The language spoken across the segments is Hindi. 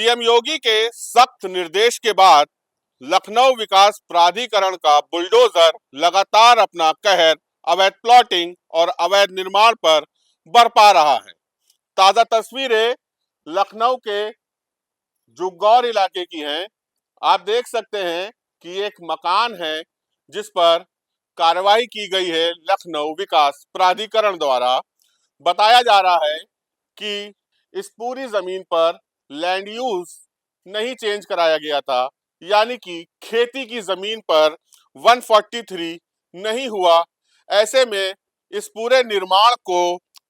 सीएम योगी के सख्त निर्देश के बाद लखनऊ विकास प्राधिकरण का बुलडोजर लगातार अपना कहर अवैध प्लॉटिंग और अवैध निर्माण पर बरपा रहा है। ताजा तस्वीरें लखनऊ के जुग्गौर इलाके की हैं। आप देख सकते हैं कि एक मकान है जिस पर कार्रवाई की गई है लखनऊ विकास प्राधिकरण द्वारा। बताया जा रहा है कि इस पूरी जमीन पर लैंड यूज नहीं चेंज कराया गया था, यानी कि खेती की जमीन पर 143 नहीं हुआ। ऐसे में इस पूरे निर्माण को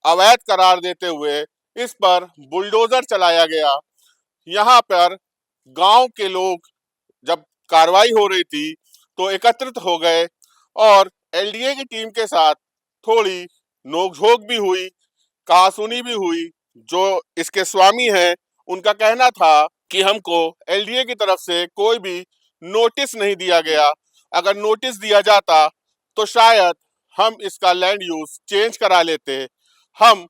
अवैध करार देते हुए इस पर बुलडोजर चलाया गया। यहाँ पर गांव के लोग जब कार्रवाई हो रही थी तो एकत्रित हो गए और एलडीए की टीम के साथ थोड़ी नोकझोंक भी हुई, कहासुनी भी हुई। जो इसके स्वामी हैं उनका कहना था कि हमको एलडीए की तरफ से कोई भी नोटिस नहीं दिया गया, अगर नोटिस दिया जाता तो शायद हम इसका लैंड यूज चेंज करा लेते। हम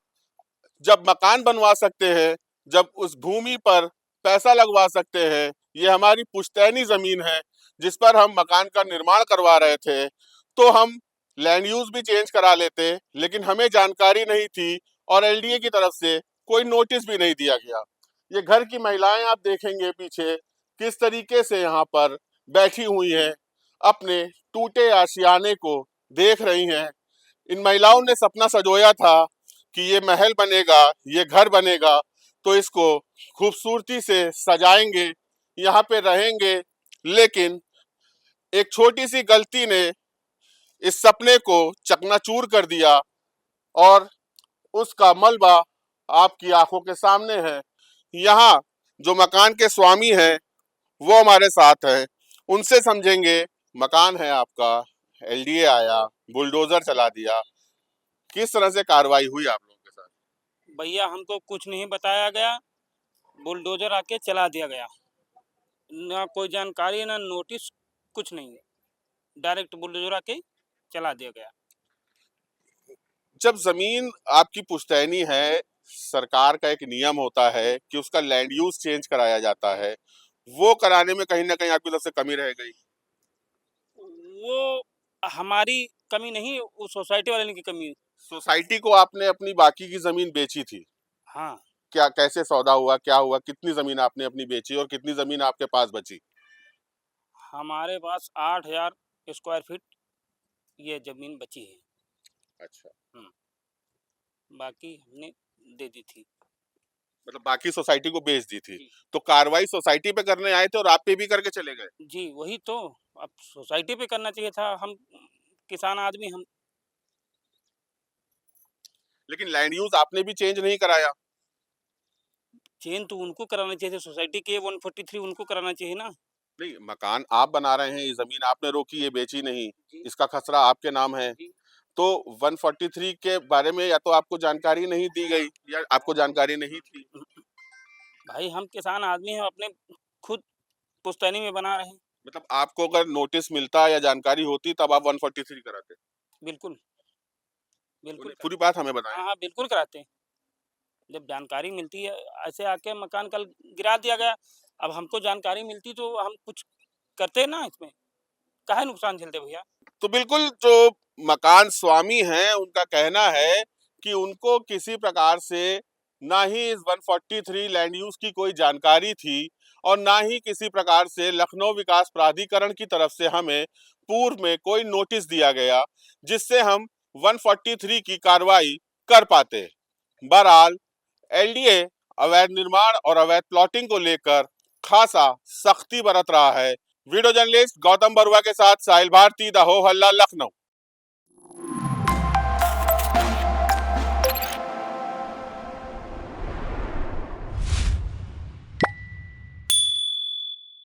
जब मकान बनवा सकते हैं, जब उस भूमि पर पैसा लगवा सकते हैं, ये हमारी पुश्तैनी जमीन है जिस पर हम मकान का निर्माण करवा रहे थे, तो हम लैंड यूज भी चेंज करा लेते। लेकिन हमें जानकारी नहीं थी और एलडीए की तरफ से कोई नोटिस भी नहीं दिया गया। ये घर की महिलाएं आप देखेंगे पीछे किस तरीके से यहाँ पर बैठी हुई हैं, अपने टूटे आशियाने को देख रही हैं। इन महिलाओं ने सपना संजोया था कि ये महल बनेगा, ये घर बनेगा, तो इसको खूबसूरती से सजाएंगे, यहाँ पे रहेंगे। लेकिन एक छोटी सी गलती ने इस सपने को चकनाचूर कर दिया और उसका मलबा आपकी आंखों के सामने है। यहाँ जो मकान के स्वामी हैं वो हमारे साथ हैं, उनसे समझेंगे। मकान है आपका, एलडीए आया, बुलडोजर चला दिया, किस तरह से कार्रवाई हुई आप लोगों के साथ? भैया हमको कुछ नहीं बताया गया, बुलडोजर आके चला दिया गया। ना कोई जानकारी ना नोटिस, कुछ नहीं, डायरेक्ट बुलडोजर आके चला दिया गया। जब जमीन आपकी पुश्तैनी है, सरकार का एक नियम होता है कि उसका लैंड यूज चेंज कराया जाता है, वो कराने में कहीं ना कहीं आपकी तरफ से कमी रह गई। वो हमारी कमी नहीं, वो सोसाइटी वाले की कमी। सोसाइटी को आपने अपनी बाकी की जमीन बेची थी? हाँ। क्या, कैसे सौदा हुआ, क्या हुआ, कितनी जमीन आपने अपनी बेची और कितनी जमीन आपके पास बची? हमारे पास 8,000 स्क्वायर फीट ये जमीन बची है। अच्छा। बाकी हमने दे दी थी। मतलब बाकी सोसाइटी को बेच दी थी। तो कार्रवाई सोसाइटी पे करने आए थे और आप पे भी करके चले गए? जी वही तो, अब सोसाइटी पे करना चाहिए था, हम किसान आदमी हम। लेकिन लैंड यूज आपने भी चेंज नहीं कराया। चेंज तो उनको कराना चाहिए था, सोसाइटी के 143 उनको कराना चाहिए ना। नहीं, मकान आप बना रहे हैं, ये जमीन आपने रोकी, ये बेची नहीं, इसका खसरा आपके नाम है। तो 143 के बारे में या तो आपको जानकारी नहीं दी गई या आपको जानकारी नहीं थी। भाई हम किसान आदमी हैं, अपने खुद पुश्तैनी में बना रहे हैं। मतलब आपको अगर नोटिस मिलता या जानकारी होती तब आप 143 कराते? बिल्कुल बिल्कुल। पूरी बात हमें बताएं। हाँ हाँ बिल्कुल कराते हैं। जब जानकारी मिलती है, ऐसे आके मकान कल गिरा दिया गया, अब हमको जानकारी मिलती तो हम कुछ करते ना, इसमें काहे नुकसान झेलते भैया। तो बिल्कुल जो मकान स्वामी हैं उनका कहना है कि उनको किसी प्रकार से ना ही इस 143 लैंड यूज की कोई जानकारी थी और ना ही किसी प्रकार से लखनऊ विकास प्राधिकरण की तरफ से हमें पूर्व में कोई नोटिस दिया गया जिससे हम 143 की कार्रवाई कर पाते। बहरहाल एलडीए अवैध निर्माण और अवैध प्लॉटिंग को लेकर खासा सख्ती बरत रहा है। वीडियो जर्नलिस्ट गौतम बरुआ के साथ साहिल भारती, द हो हल्ला, लखनऊ।